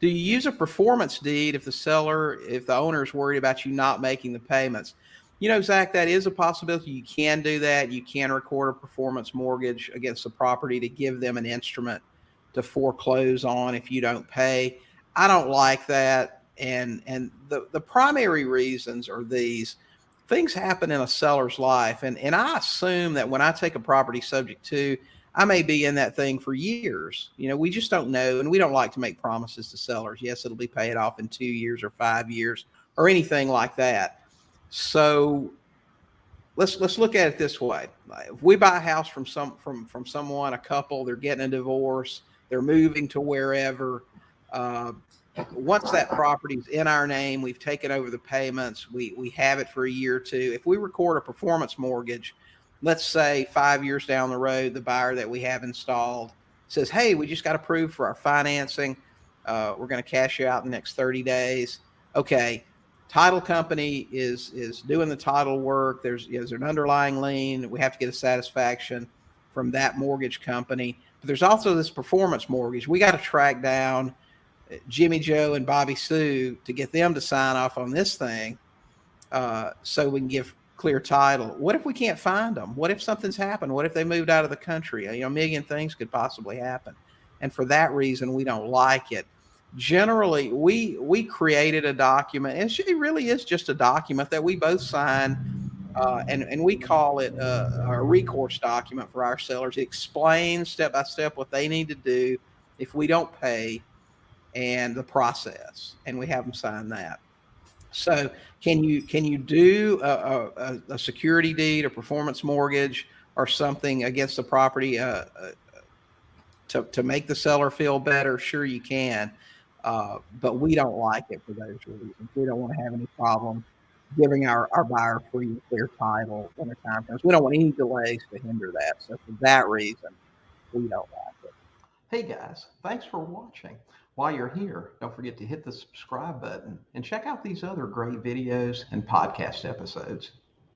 Do you use a performance deed if the owner is worried about you not making the payments? Zach, that is a possibility. You can do that. You can record a performance mortgage against the property to give them an instrument to foreclose on if you don't pay. I don't like that. And the primary reasons are these. Things happen in a seller's life. And I assume that when I take a property subject to, I may be in that thing for years. We just don't know. And we don't like to make promises to sellers. Yes, it'll be paid off in 2 years or 5 years or anything like that. So let's look at it this way. If we buy a house from someone, a couple, they're getting a divorce, they're moving to wherever. Once that property's in our name, we've taken over the payments, we have it for a year or two. If we record a performance mortgage, let's say 5 years down the road, the buyer that we have installed says, hey, we just got approved for our financing. We're going to cash you out in the next 30 days. Okay. Title company is doing the title work. There's an underlying lien. We have to get a satisfaction from that mortgage company. But there's also this performance mortgage. We got to track down Jimmy Joe and Bobby Sue to get them to sign off on this thing so we can give clear title. What if we can't find them? What if something's happened? What if they moved out of the country? A million things could possibly happen. And for that reason, we don't like it. Generally, we created a document, and it really is just a document that we both sign, and we call it a recourse document for our sellers. It explains step by step what they need to do if we don't pay and the process, and we have them sign that. So can you do a security deed, a performance mortgage, or something against the property to make the seller feel better? Sure, you can. But we don't like it for those reasons. We don't want to have any problem giving our buyer free and clear title when the time comes. We don't want any delays to hinder that. So for that reason, we don't like it. Hey guys, thanks for watching. While you're here, don't forget to hit the subscribe button and check out these other great videos and podcast episodes.